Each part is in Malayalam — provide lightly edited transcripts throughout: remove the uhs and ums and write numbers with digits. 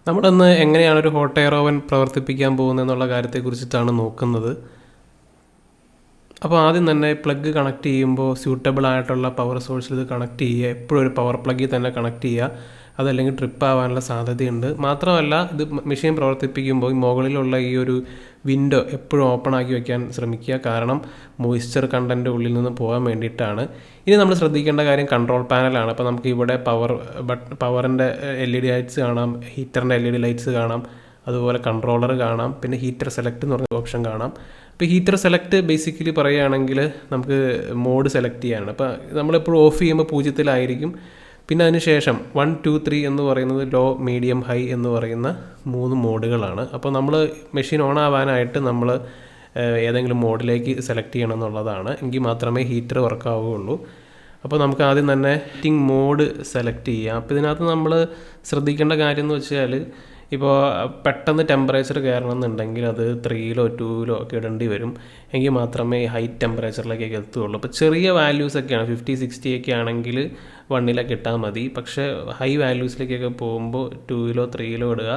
നമ്മളിന്ന് എങ്ങനെയാണ് ഒരു ഹോട്ട് എയർ ഓവൻ പ്രവർത്തിപ്പിക്കാൻ പോകുന്നതെന്നുള്ള കാര്യത്തെക്കുറിച്ചിട്ടാണ് നോക്കുന്നത്. അപ്പോൾ ആദ്യം തന്നെ പ്ലഗ് കണക്ട് ചെയ്യുമ്പോൾ സ്യൂട്ടബിൾ ആയിട്ടുള്ള പവർ സോഴ്സിൽ ഇത് കണക്ട് ചെയ്യുക. എപ്പോഴും ഒരു പവർ പ്ലഗിൽ തന്നെ കണക്ട് ചെയ്യുക. അതല്ലെങ്കിൽ ട്രിപ്പ് ആവാനുള്ള സാധ്യതയുണ്ട്. മാത്രമല്ല ഇത് മെഷീൻ പ്രവർത്തിപ്പിക്കുമ്പോൾ ഈ മുകളിലുള്ള ഈ ഒരു വിൻഡോ എപ്പോഴും ഓപ്പൺ ആക്കി വയ്ക്കാൻ ശ്രമിക്കുക. കാരണം മോയ്സ്ചർ കണ്ടൻറ്റ് ഉള്ളിൽ നിന്ന് പോകാൻ വേണ്ടിയിട്ടാണ്. ഇനി നമ്മൾ ശ്രദ്ധിക്കേണ്ട കാര്യം കൺട്രോൾ പാനലാണ്. അപ്പോൾ നമുക്ക് ഇവിടെ പവറിൻ്റെ LED ലൈറ്റ്സ് കാണാം, ഹീറ്ററിൻ്റെ LED ലൈറ്റ്സ് കാണാം, അതുപോലെ കൺട്രോളർ കാണാം, പിന്നെ ഹീറ്റർ സെലക്ട് എന്ന് പറഞ്ഞ ഓപ്ഷൻ കാണാം. അപ്പോൾ ഹീറ്റർ സെലക്ട് ബേസിക്കലി പറയുകയാണെങ്കിൽ നമുക്ക് മോഡ് സെലക്ട് ചെയ്യാനാണ്. അപ്പോൾ നമ്മളെപ്പോഴും ഓഫ് ചെയ്യുമ്പോൾ 0-ലായിരിക്കും. പിന്നെ അതിന് ശേഷം 1, 2, 3 എന്ന് പറയുന്നത് ലോ, മീഡിയം, ഹൈ എന്ന് പറയുന്ന 3 മോഡുകളാണ്. അപ്പോൾ നമ്മൾ മെഷീൻ ഓൺ ആവാനായിട്ട് നമ്മൾ ഏതെങ്കിലും മോഡിലേക്ക് സെലക്ട് ചെയ്യണം എന്നുള്ളതാണ്. എങ്കിൽ മാത്രമേ ഹീറ്റർ വർക്ക് ആവുകയുള്ളൂ. അപ്പോൾ നമുക്ക് ആദ്യം തന്നെ ഹീറ്റിംഗ് മോഡ് സെലക്ട് ചെയ്യാം. അപ്പോൾ ഇതിനകത്ത് നമ്മൾ ശ്രദ്ധിക്കേണ്ട കാര്യം എന്ന് വെച്ചാൽ ഇപ്പോൾ പെട്ടെന്ന് ടെമ്പറേച്ചർ കയറണമെന്നുണ്ടെങ്കിൽ അത് 3-ലോ 2-ലോ ഒക്കെ ഇടേണ്ടി വരും. എങ്കിൽ മാത്രമേ ഹൈ ടെമ്പറേച്ചറിലേക്കൊക്കെ എത്തുകയുള്ളൂ. അപ്പോൾ ചെറിയ വാല്യൂസൊക്കെയാണ് 50-60 ഒക്കെ ആണെങ്കിൽ 1-ലൊക്കെ ഇട്ടാൽ മതി. പക്ഷേ ഹൈ വാല്യൂസിലേക്കൊക്കെ പോകുമ്പോൾ 2-ലോ 3-ലോ ഇടുക.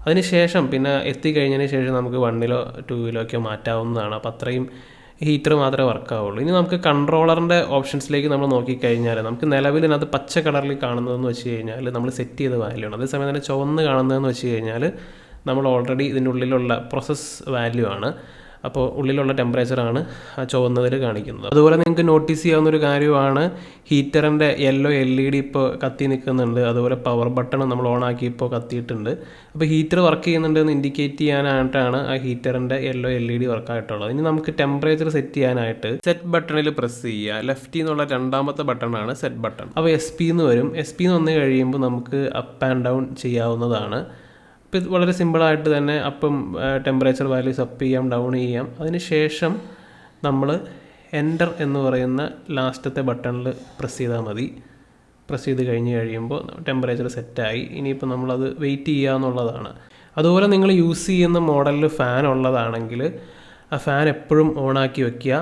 അതിനുശേഷം പിന്നെ എത്തിക്കഴിഞ്ഞതിന് ശേഷം നമുക്ക് 1-ലോ 2-ലോ ഒക്കെ മാറ്റാവുന്നതാണ്. അപ്പോൾ അത്രയും ഹീറ്റർ മാത്രമേ വർക്ക് ആവുള്ളൂ. ഇനി നമുക്ക് കൺട്രോളറിൻ്റെ ഓപ്ഷൻസിലേക്ക് നമ്മൾ നോക്കിക്കഴിഞ്ഞാൽ നമുക്ക് നിലവിൽ ഇതിനകത്ത് പച്ച കളറിൽ കാണുന്നതെന്ന് വെച്ച് കഴിഞ്ഞാൽ നമ്മൾ സെറ്റ് ചെയ്ത വാല്യൂ ആണ്. അതേസമയം തന്നെ ചുവന്ന് കാണുന്നതെന്ന് വെച്ച് കഴിഞ്ഞാൽ നമ്മൾ ഓൾറെഡി ഇതിൻ്റെ ഉള്ളിലുള്ള പ്രോസസ്സ് വാല്യൂ ആണ്. അപ്പോൾ ഉള്ളിലുള്ള ടെമ്പറേച്ചറാണ് ആ ചുവന്നതിൽ കാണിക്കുന്നത്. അതുപോലെ നിങ്ങൾക്ക് നോട്ടീസ് ചെയ്യാവുന്നൊരു കാര്യമാണ് ഹീറ്ററിൻ്റെ യെല്ലോ LED ഇപ്പോൾ കത്തി നിൽക്കുന്നുണ്ട്. അതുപോലെ പവർ ബട്ടൺ നമ്മൾ ഓൺ ആക്കി ഇപ്പോൾ കത്തിയിട്ടുണ്ട്. അപ്പോൾ ഹീറ്റർ വർക്ക് ചെയ്യുന്നുണ്ടെന്ന് ഇൻഡിക്കേറ്റ് ചെയ്യാനായിട്ടാണ് ആ ഹീറ്ററിൻ്റെ യെല്ലോ LED വർക്കായിട്ടുള്ളത്. ഇനി നമുക്ക് ടെമ്പറേച്ചർ സെറ്റ് ചെയ്യാനായിട്ട് സെറ്റ് ബട്ടണിൽ പ്രസ് ചെയ്യുക. ലെഫ്റ്റിൽ നിന്നുള്ള രണ്ടാമത്തെ ബട്ടണാണ് സെറ്റ് ബട്ടൺ. അപ്പോൾ SP എന്ന് വരും. SP എന്ന് വന്നു കഴിയുമ്പോൾ നമുക്ക് അപ്പ് ആൻഡ് ഡൗൺ ചെയ്യാവുന്നതാണ്. ഇപ്പോൾ ഇത് വളരെ സിമ്പിളായിട്ട് തന്നെ അപ്പം ടെമ്പറേച്ചർ വാല്യൂസ് അപ്പ് ചെയ്യാം, ഡൗൺ ചെയ്യാം. അതിന് ശേഷം നമ്മൾ എൻ്റർ എന്ന് പറയുന്ന ലാസ്റ്റത്തെ ബട്ടണിൽ പ്രസ് ചെയ്താൽ മതി. പ്രസ് ചെയ്ത് കഴിയുമ്പോൾ ടെമ്പറേച്ചർ സെറ്റായി. ഇനിയിപ്പോൾ നമ്മളത് വെയിറ്റ് ചെയ്യുക എന്നുള്ളതാണ്. അതുപോലെ നിങ്ങൾ യൂസ് ചെയ്യുന്ന മോഡലിൽ ഫാൻ ഉള്ളതാണെങ്കിൽ ആ ഫാൻ എപ്പോഴും ഓണാക്കി വെക്കുക.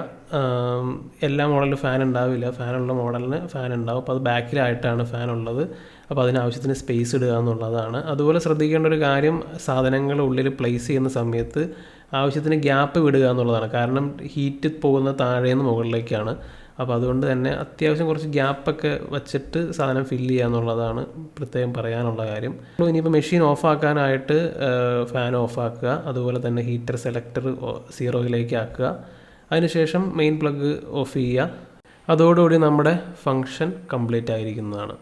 എല്ലാ മോഡലിലും ഫാൻ ഉണ്ടാവില്ല. ഫാനുള്ള മോഡലിന് ഫാൻ ഉണ്ടാവും. അപ്പോൾ അത് ബാക്കിലായിട്ടാണ് ഫാൻ ഉള്ളത്. അപ്പോൾ അതിനാവശ്യത്തിന് സ്പേസ് ഇടുക എന്നുള്ളതാണ്. അതുപോലെ ശ്രദ്ധിക്കേണ്ട ഒരു കാര്യം സാധനങ്ങൾ ഉള്ളിൽ പ്ലേസ് ചെയ്യുന്ന സമയത്ത് ആവശ്യത്തിന് ഗ്യാപ്പ് വിടുക എന്നുള്ളതാണ്. കാരണം ഹീറ്റ് പോകുന്ന താഴേന്ന് മുകളിലേക്കാണ്. അപ്പോൾ അതുകൊണ്ട് തന്നെ അത്യാവശ്യം കുറച്ച് ഗ്യാപ്പൊക്കെ വച്ചിട്ട് സാധനം ഫില്ല് ചെയ്യുക എന്നുള്ളതാണ് പ്രത്യേകം പറയാനുള്ള കാര്യം. ഇനിയിപ്പോൾ മെഷീൻ ഓഫാക്കാനായിട്ട് ഫാൻ ഓഫാക്കുക. അതുപോലെ തന്നെ ഹീറ്റർ സെലക്ടർ 0-ലേക്ക് ആക്കുക. അതിനുശേഷം മെയിൻ പ്ലഗ് ഓഫ് ചെയ്യുക. അതോടുകൂടി നമ്മുടെ ഫങ്ഷൻ കംപ്ലീറ്റ് ആയിരിക്കുന്നതാണ്.